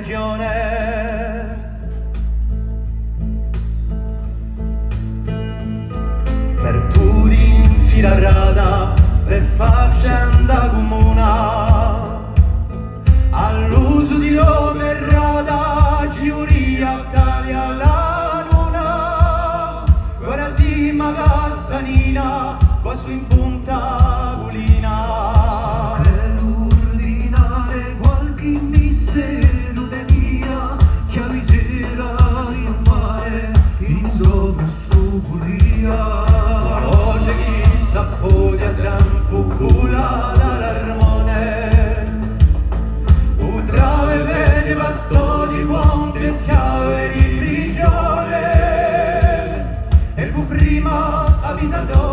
regione. Per tu di fila rada, per faccenda comuna, all'uso di l'uomo errata, giuria taglia la luna, ora si ma castanina, qua su in punta culina. Per ordinare qualche mistero de mia, che avvisera il mare, in sovrasto buria. Voce chi s'appodi a tempo cula dall'armone, utrave vede bastoni, ponte e chiave di prigione, e fu prima avvisato